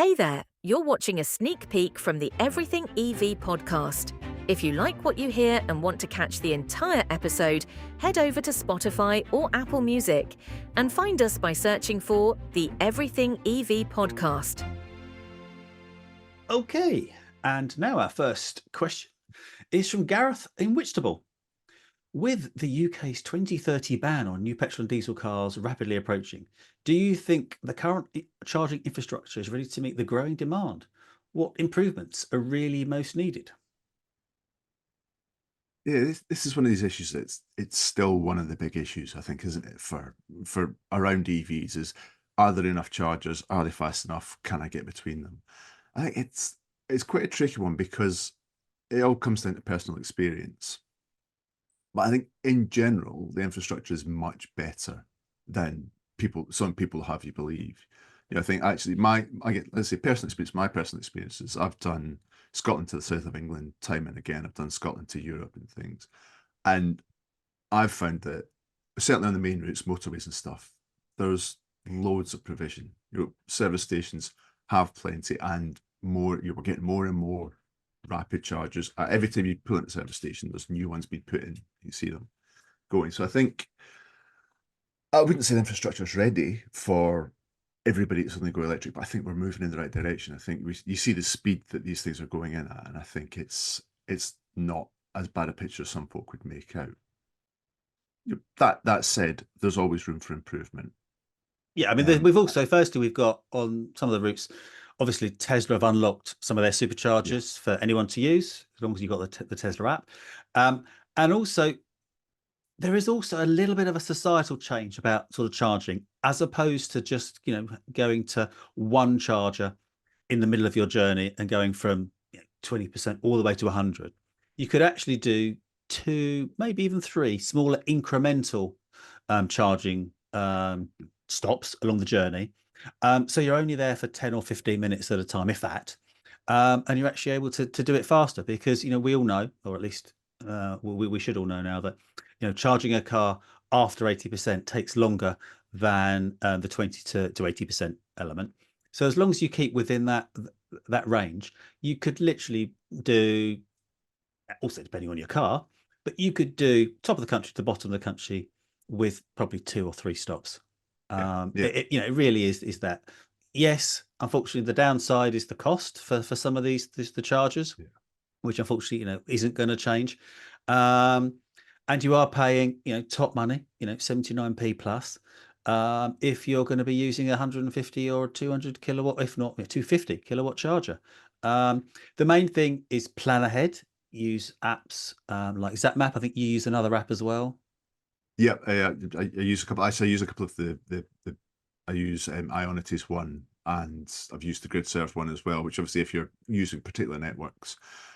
Hey there, you're watching a sneak peek from the Everything EV podcast. If you like what you hear and want to catch the entire episode, head over to Spotify or Apple Music and find us by searching for the Everything EV podcast. Okay, and now our first question is from Gareth in Whitstable. With the UK's 2030 ban on new petrol and diesel cars rapidly approaching, do you think the current charging infrastructure is ready to meet the growing demand? What improvements are really most needed? Yeah, this is one of these issues it's still one of the big issues, I think, isn't it, for around EVs is, are there enough chargers? Are they fast enough? Can I get between them? I think it's quite a tricky one because it all comes down to personal experience. But I think in general, the infrastructure is much better than some people have you believe. I think actually let's say personal experience, my personal experiences, I've done Scotland to the south of England time and again. I've done Scotland to Europe and things. And I've found that certainly on the main routes, motorways and stuff, there's loads of provision. Service stations have plenty and more, you're getting more and more rapid chargers. Every time you pull into a service station, there's new ones being put in. You see them going. So I think I wouldn't say the infrastructure is ready for everybody to suddenly go electric, but I think we're moving in the right direction. I think you see the speed that these things are going in at, and I think it's not as bad a picture as some folk would make out. That said, there's always room for improvement. Yeah, I mean, we've got on some of the routes, obviously Tesla have unlocked some of their superchargers for anyone to use, as long as you've got the Tesla app. And also, there is also a little bit of a societal change about sort of charging, as opposed to just, going to one charger in the middle of your journey and going from 20% all the way to 100. You could actually do 2, maybe even 3 smaller incremental charging stops along the journey. So you're only there for 10 or 15 minutes at a time, if that. And you're actually able to do it faster because, we all know, or at least we should all know now that, charging a car after 80% takes longer than the 20 to 80% element. So as long as you keep within that range, you could literally do, also depending on your car, but you could do top of the country to bottom of the country with probably 2 or 3 stops. It really is that. Yes, unfortunately, the downside is the cost for some of the chargers, which unfortunately, isn't going to change. And you are paying, top money, 79p plus. If you're going to be using 150 or 200 kilowatt, if not 250 kilowatt charger. The main thing is plan ahead, use apps like ZapMap. I think you use another app as well. Yeah, I use a couple. Actually, I use a couple of I use Ionity one, and I've used the GridServe one as well. Which obviously, if you're using particular networks,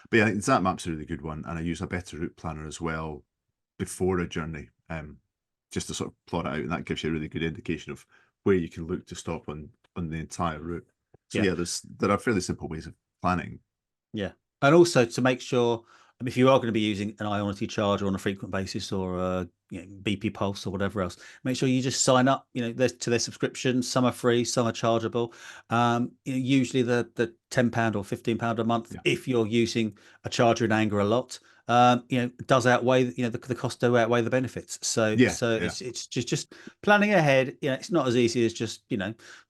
but yeah, ZapMap's a really good one, and I use a better route planner as well before a journey, just to sort of plot it out, and that gives you a really good indication of where you can look to stop on the entire route. So there are fairly simple ways of planning. Yeah, and also to make sure, if you are going to be using an Ionity charger on a frequent basis or a BP Pulse or whatever else, make sure you just sign up. To their subscriptions. Some are free, some are chargeable. Usually the £10 or £15 a month, if you're using a charger in anger a lot, does outweigh the cost do outweigh the benefits. So it's just planning ahead. It's not as easy as just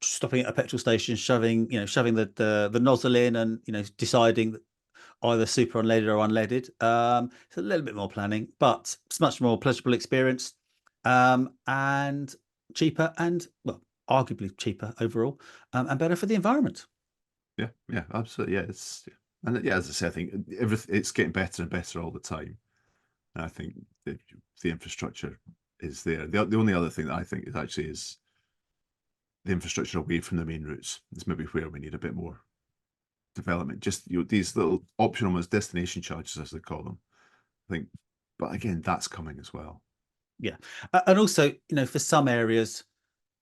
stopping at a petrol station, shoving the nozzle in, and deciding that either super unleaded or unleaded. It's a little bit more planning, but it's much more pleasurable experience, and cheaper, and arguably cheaper overall, and better for the environment. Yeah, absolutely. Yeah, as I say, I think it's getting better and better all the time. And I think the infrastructure is there. The only other thing that I think is the infrastructure away from the main routes is maybe where we need a bit more development. Just these little optional destination charges, as they call them. I think, but again, that's coming as well. Yeah, and also for some areas,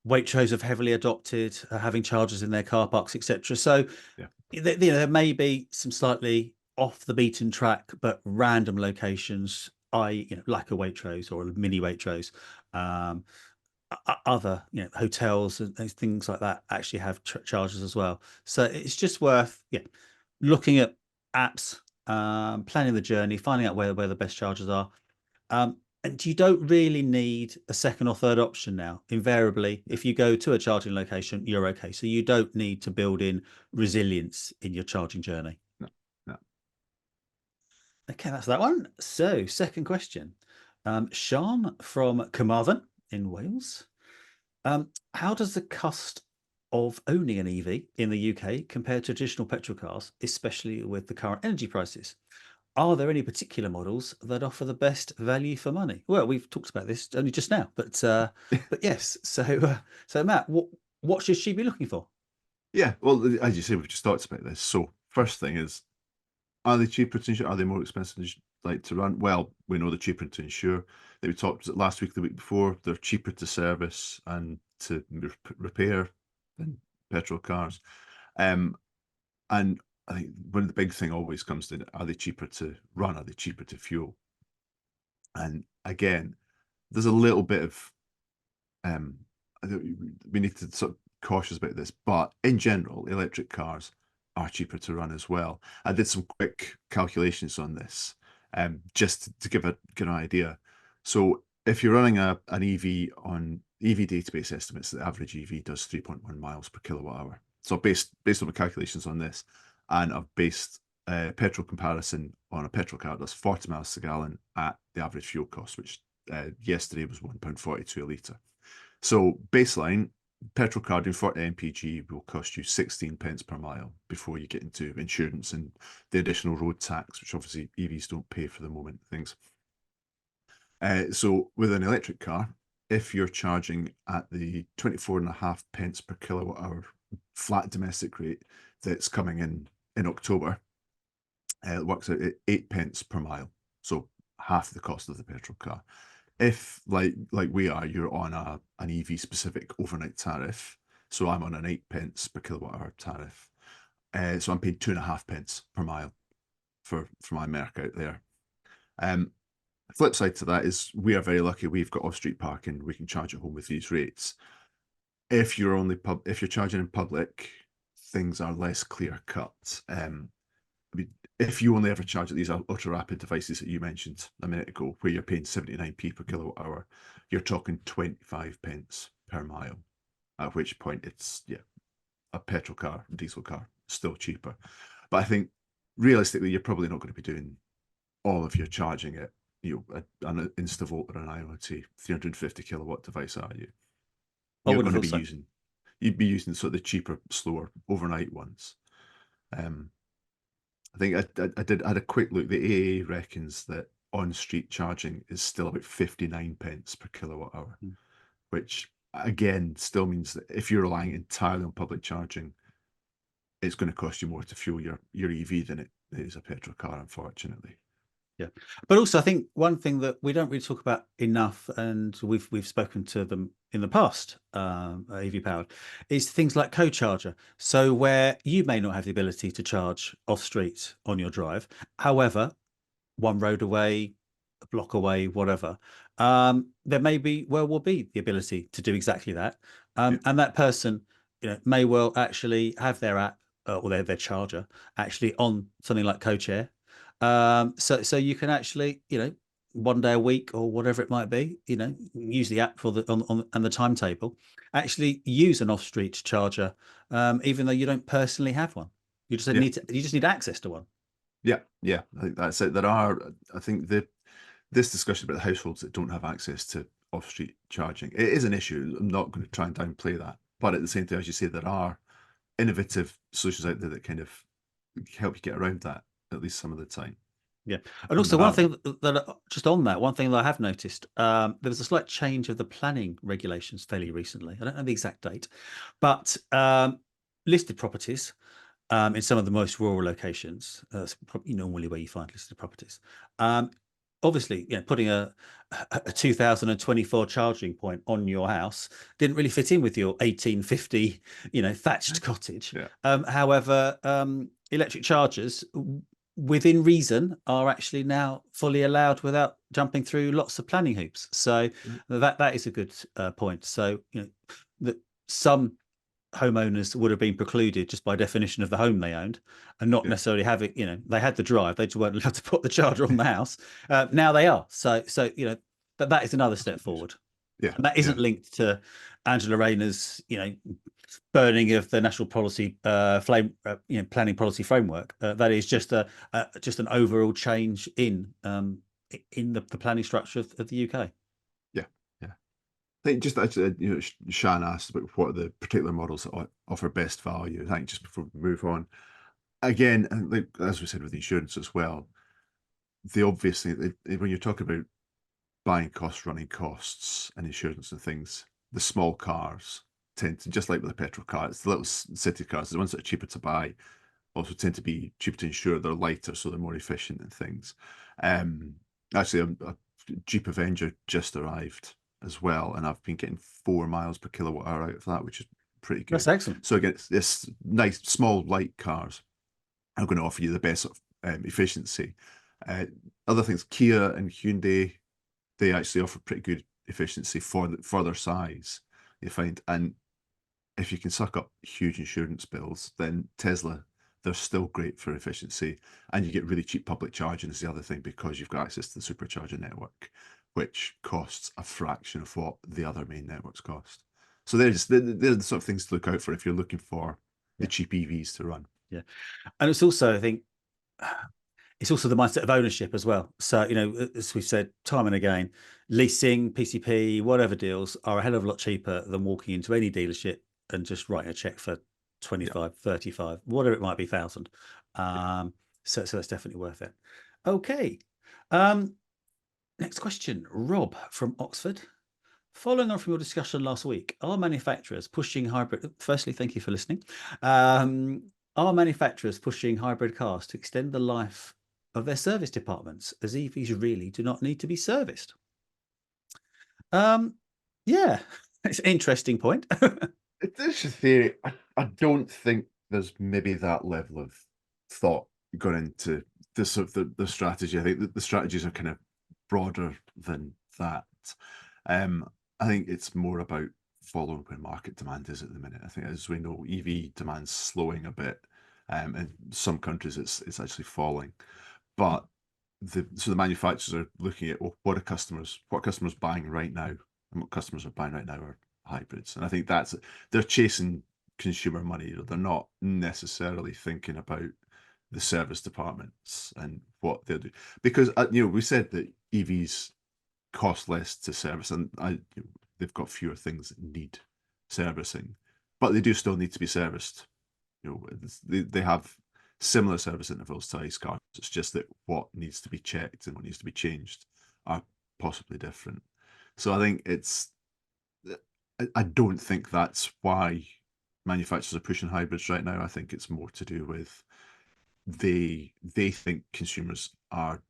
Waitrose have heavily adopted having chargers in their car parks, etc. So there may be some slightly off the beaten track but random locations, like a Waitrose or a mini Waitrose, other, hotels and things like that actually have chargers as well. So it's just worth, looking at apps, planning the journey, finding out where the best chargers are. And you don't really need a second or third option now. Invariably, if you go to a charging location, you're okay. So you don't need to build in resilience in your charging journey. No, no. Okay, that's that one. So, second question. Sean from Carmarthen in Wales. How does the cost of owning an EV in the UK compare to traditional petrol cars, especially with the current energy prices? Are there any particular models that offer the best value for money? Well, we've talked about this only just now, but yes. So Matt, what should she be looking for? Yeah, well, as you say, we've just talked about this. So first thing is, are they cheaper to insure? Are they more expensive to run? Well, we know they're cheaper to insure. That we talked was it last week, the week before. They're cheaper to service and to repair than petrol cars. And I think one of the big thing always comes to, are they cheaper to run? Are they cheaper to fuel? And again, there's a little bit of I think we need to sort of cautious about this, but in general, electric cars are cheaper to run as well. I did some quick calculations on this, just to give an idea. So if you're running an EV on EV database estimates, the average EV does 3.1 miles per kilowatt hour. So based on the calculations on this, and I've based petrol comparison on a petrol car that does 40 miles per gallon at the average fuel cost, which yesterday was £1.42 a litre. So baseline, petrol car doing 40 mpg will cost you 16 pence per mile before you get into insurance and the additional road tax, which obviously EVs don't pay for the moment, things. So with an electric car, if you're charging at the 24.5 pence per kilowatt hour flat domestic rate that's coming in October, it works out at 8 pence per mile. So half the cost of the petrol car. If like we are, you're on an EV specific overnight tariff. So I'm on an 8 pence per kilowatt hour tariff. So I'm paying 2.5 pence per mile for my Merc out there. Flip side to that is we are very lucky. We've got off-street parking. We can charge at home with these rates. If you're charging in public, things are less clear cut. If you only ever charge at these ultra rapid devices that you mentioned a minute ago, where you're paying 79p per kilowatt hour, you're talking 25 pence per mile. At which point it's a petrol car, diesel car, still cheaper. But I think realistically, you're probably not going to be doing all of your charging at an InstaVolt or an IoT 350 kilowatt device, are you? You're going to be you'd be using sort of the cheaper, slower overnight ones. I think I had a quick look. The AA reckons that on-street charging is still about 59 pence per kilowatt hour, which again still means that if you're relying entirely on public charging, it's going to cost you more to fuel your EV than it is a petrol car, unfortunately. Yeah, but also I think one thing that we don't really talk about enough, and we've spoken to them in the past, EV Powered, is things like co-charger. So where you may not have the ability to charge off street on your drive, however, one road away, a block away, whatever, there will be the ability to do exactly that, and that person, may well actually have their app or their charger actually on something like CoChare. So you can actually, one day a week or whatever it might be, use the app for and the timetable, actually use an off-street charger, even though you don't personally have one. You just need access to one. Yeah, I think that's it. I think this discussion about the households that don't have access to off-street charging, it is an issue. I'm not going to try and downplay that, but at the same time, as you say, there are innovative solutions out there that kind of help you get around that at least some of the time. Yeah, and also one thing one thing that I have noticed, there was a slight change of the planning regulations fairly recently. I don't know the exact date, but listed properties in some of the most rural locations, probably normally where you find listed properties. Obviously, putting a 2024 charging point on your house didn't really fit in with your 1850, thatched cottage. Yeah. However, electric chargers within reason, are actually now fully allowed without jumping through lots of planning hoops. So that is a good point. So that some homeowners would have been precluded just by definition of the home they owned, and not necessarily having, they had the drive, they just weren't allowed to put the charger on the house. Now they are. So that is another step forward. Yeah, and that isn't linked to Angela Rayner's, burning of the national policy planning policy framework. That is just just an overall change in the planning structure of the UK. I think just actually, Shan asked about what are the particular models that offer best value. I think just before we move on, again, and like, as we said with insurance as well, obviously when you're talking about buying costs, running costs, and insurance and things, the small cars tend to, just like with the petrol cars, the little city cars, the ones that are cheaper to buy, also tend to be cheaper to insure. They're lighter, so they're more efficient and things. Actually, a Jeep Avenger just arrived as well, and I've been getting 4 miles per kilowatt hour out of that, which is pretty good. That's excellent. So again, it's this nice small light cars are going to offer you the best sort of efficiency. Other things, Kia and Hyundai, they actually offer pretty good efficiency for their size, you find. And if you can suck up huge insurance bills, then Tesla, they're still great for efficiency, and you get really cheap public charging is the other thing, because you've got access to the supercharger network, which costs a fraction of what the other main networks cost. So they're the sort of things to look out for if you're looking for the cheap EVs to run. Yeah, and it's also, I think, it's also the mindset of ownership as well. So, as we've said time and again, leasing, PCP, whatever deals are a hell of a lot cheaper than walking into any dealership and just writing a check for 25, 35, whatever it might be, 1,000. So that's definitely worth it. Okay. Next question, Rob from Oxford. Following on from your discussion last week, are manufacturers pushing hybrid? Firstly, thank you for listening. Are manufacturers pushing hybrid cars to extend the life of their service departments, as EVs really do not need to be serviced? Yeah, it's an interesting point. It's a theory. I don't think there's maybe that level of thought gone into this sort of the strategy. I think the strategies are kind of broader than that. I think it's more about following where market demand is at the minute. I think, as we know, EV demand's slowing a bit. In some countries, it's actually falling. But the manufacturers are looking at, well, what customers buying right now, and what customers are buying right now are hybrids. And I think they're chasing consumer money. They're not necessarily thinking about the service departments and what they'll do, because we said that EVs cost less to service, and they've got fewer things that need servicing, but they do still need to be serviced. They have similar service intervals to ICE cars. It's just that what needs to be checked and what needs to be changed are possibly different. So I think I don't think that's why manufacturers are pushing hybrids right now. I think it's more to do with they think consumers are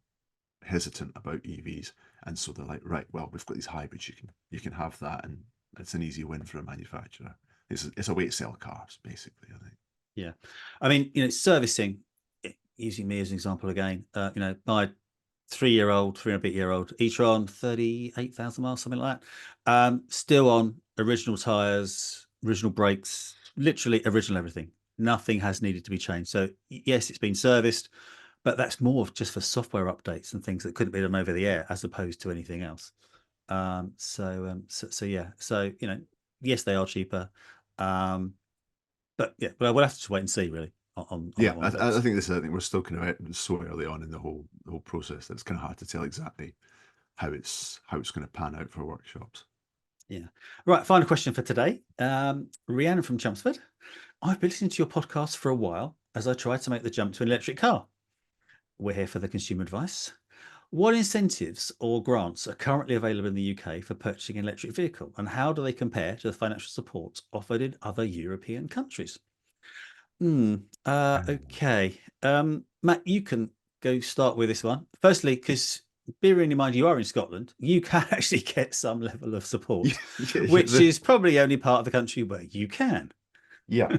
hesitant about EVs, and so they're like, right, well, we've got these hybrids, you can have that, and it's an easy win for a manufacturer. It's a way to sell cars, basically, I think. Yeah, I mean, servicing, using me as an example again, my 3-year-old, 3.5-year-old e-tron, 38,000 miles, something like that, still on original tires, original brakes, literally original everything. Nothing has needed to be changed. So yes, it's been serviced, but that's more of just for software updates and things that couldn't be done over the air, as opposed to anything else. So yeah, so yes, they are cheaper, but yeah, but we'll have to just wait and see, really. I think this. I think we're still kind of so early on in the whole process that it's kind of hard to tell exactly how it's going to pan out for workshops. Yeah. Right. Final question for today. Rhiannon from Chelmsford. I've been listening to your podcast for a while as I try to make the jump to an electric car. We're here for the consumer advice. What incentives or grants are currently available in the UK for purchasing an electric vehicle, and how do they compare to the financial support offered in other European countries? Okay. Matt, you can go start with this one. Firstly, because bearing in mind you are in Scotland, you can actually get some level of support, which is probably the only part of the country where you can. Yeah.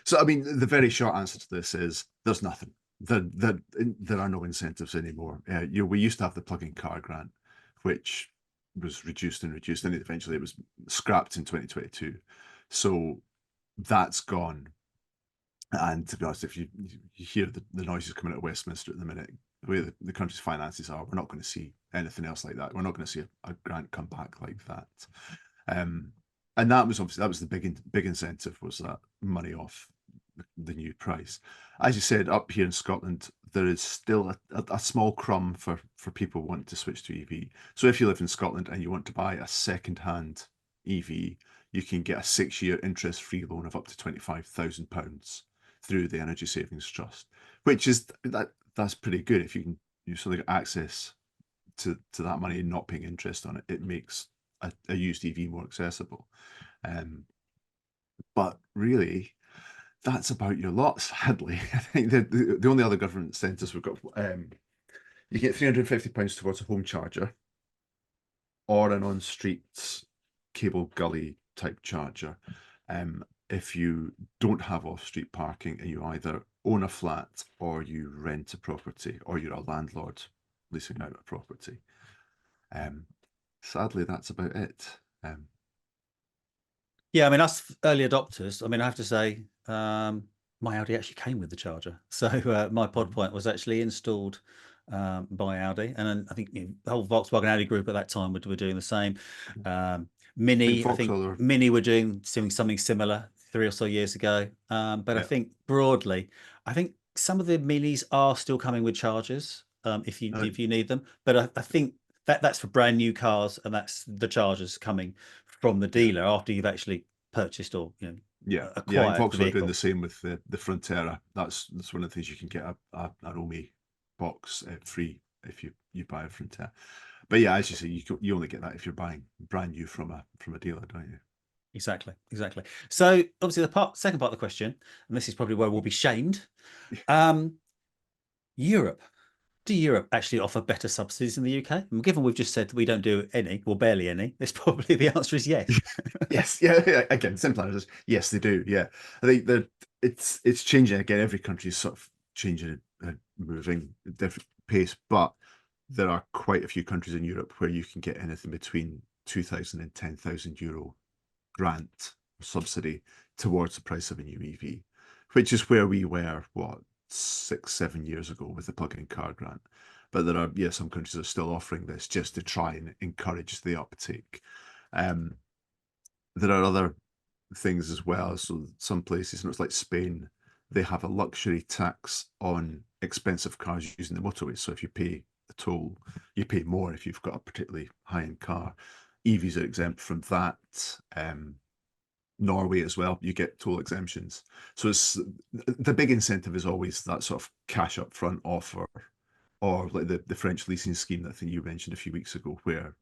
So, I mean, the very short answer to this is there's nothing. there are no incentives anymore. We used to have the plug-in car grant, which was reduced and reduced, and eventually it was scrapped in 2022. So that's gone. And to be honest, if you hear the noises coming out of Westminster at the minute, the way the country's finances are, we're not going to see anything else like that. We're not going to see a grant come back like that. And that was the big incentive, was that money off the new price. As you said, up here in Scotland, there is still a small crumb for people wanting to switch to EV. So if you live in Scotland and you want to buy a second-hand EV, you can get a 6-year interest-free loan of up to £25,000 through the Energy Savings Trust, which is that's pretty good. If you suddenly get access to that money and not paying interest on it, it makes a used EV more accessible. But really, that's about your lot, sadly. I think the only other government incentives we've got, you get £350 towards a home charger or an on-street cable gully type charger. If you don't have off-street parking and you either own a flat or you rent a property or you're a landlord leasing out a property. Sadly, that's about it. Yeah, I mean, us early adopters, I mean, I have to say, my Audi actually came with the charger. So my pod point was actually installed by Audi. And then I think the whole Volkswagen Audi group at that time were doing the same. Mini, I think Mini were doing something similar 3 or so years ago. But I think broadly, I think some of the Minis are still coming with chargers if you need them. But I think that's for brand new cars, and that's the chargers coming from the dealer after you've actually purchased or acquired. Volkswagen are doing the same with the Frontera. That's one of the things. You can get a Romi box free if you buy a Frontera. But yeah, as you say, you only get that if you're buying brand new from a dealer, don't you? Exactly. So obviously the second part of the question, and this is probably where we'll be shamed. Europe. Do Europe actually offer better subsidies in the UK? And given we've just said we don't do any, or barely any, it's probably the answer is yes. Yes, yeah. Again, simple answers. Yes, they do. Yeah, I think that it's changing again. Every country is sort of changing and moving at a different pace, but there are quite a few countries in Europe where you can get anything between €2,000 and €10,000 grant subsidy towards the price of a new EV, which is where we were 6-7 years ago with the plug-in car grant. But there are some countries that are still offering this just to try and encourage the uptake. There are other things as well. So some places, it's like Spain, they have a luxury tax on expensive cars using the motorway. So if you pay the toll, you pay more if you've got a particularly high-end car. EVs are exempt from that. Norway as well, you get toll exemptions. So the big incentive is always that sort of cash up front offer, or like the French leasing scheme that I think you mentioned a few weeks ago, where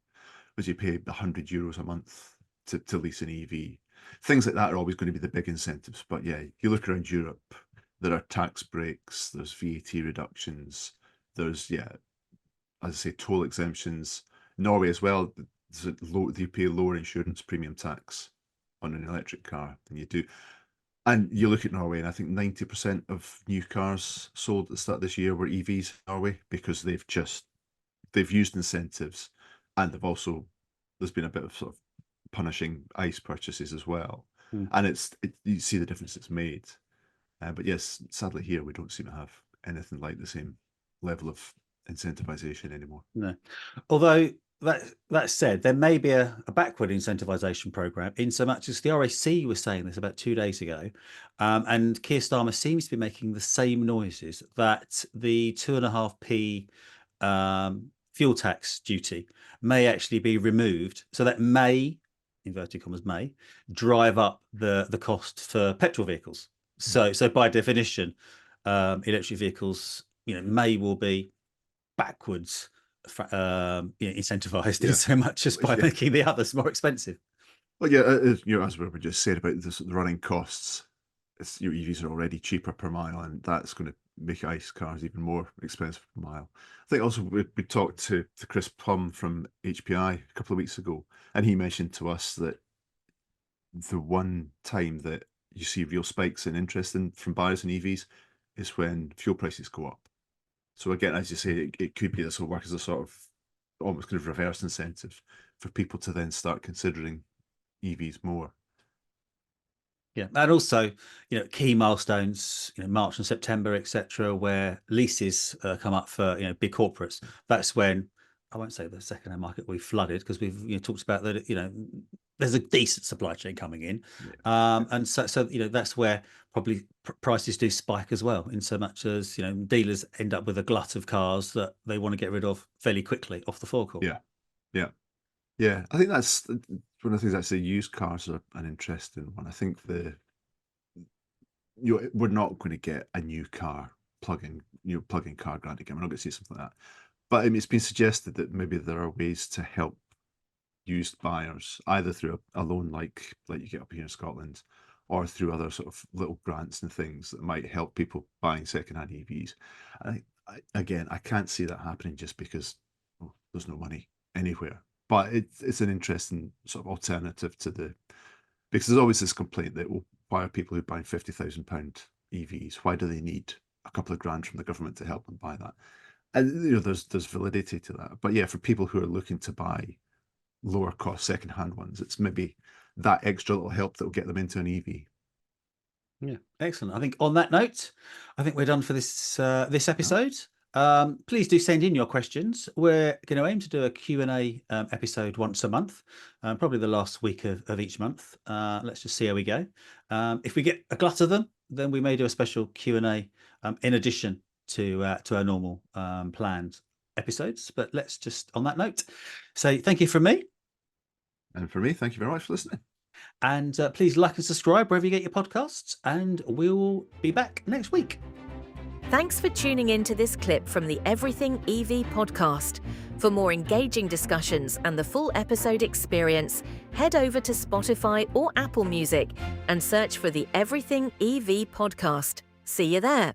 you pay €100 a month to lease an EV. Things like that are always going to be the big incentives. But yeah, you look around Europe, there are tax breaks, there's VAT reductions, there's as I say, toll exemptions. Norway as well, you pay lower insurance premium tax on an electric car than you do. And you look at Norway, and I think 90% of new cars sold at the start of this year were EVs in Norway, because they've used incentives, and there's been a bit of sort of punishing ICE purchases as well. And you see the difference it's made. But yes, sadly here we don't seem to have anything like the same level of incentivization anymore. No, although that said, there may be a backward incentivization program, in so much as the RAC was saying this about 2 days ago, and Keir Starmer seems to be making the same noises, that the 2.5p fuel tax duty may actually be removed. So that may, inverted commas, may drive up the cost for petrol vehicles. So by definition, electric vehicles, will be backwards incentivized in so much as by making the others more expensive. Well, yeah, as we were just said about the running costs, your EVs are already cheaper per mile, and that's going to make ICE cars even more expensive per mile. I think also we talked to Chris Plum from HPI a couple of weeks ago, and he mentioned to us that the one time that you see real spikes in interest from buyers in EVs is when fuel prices go up. So again, as you say, it could be this will work as a sort of almost kind of reverse incentive for people to then start considering EVs more. Yeah, and also, key milestones, March and September, etc., where leases come up for big corporates. That's when, I won't say the second-hand market we flooded, because we've talked about that. There's a decent supply chain coming in, and so that's where probably prices do spike as well. In so much as dealers end up with a glut of cars that they want to get rid of fairly quickly off the forecourt. Yeah. I think that's one of the things I say. Used cars are an interesting one. I think we're not going to get a new car plug-in car grant again. We're not going to see something like that. But it's been suggested that maybe there are ways to help used buyers, either through a loan like you get up here in Scotland, or through other sort of little grants and things that might help people buying second-hand EVs. I can't see that happening just because there's no money anywhere. But it's an interesting sort of alternative because there's always this complaint that, well, why are people who buy £50,000 EVs? Why do they need a couple of grand from the government to help them buy that? And there's validity to that. But yeah, for people who are looking to buy lower cost second-hand ones, it's maybe that extra little help that will get them into an EV. Yeah, excellent. I think on that note, I think we're done for this episode. Please do send in your questions. We're going to aim to do a Q&A episode once a month, probably the last week of each month. Let's just see how we go. If we get a glut of them, then we may do a special Q&A in addition to our normal planned episodes. But let's just, on that note, say thank you from me. And for me, thank you very much for listening. And please like and subscribe wherever you get your podcasts, and we'll be back next week. Thanks for tuning in to this clip from the Everything EV podcast. For more engaging discussions and the full episode experience, head over to Spotify or Apple Music and search for the Everything EV podcast. See you there.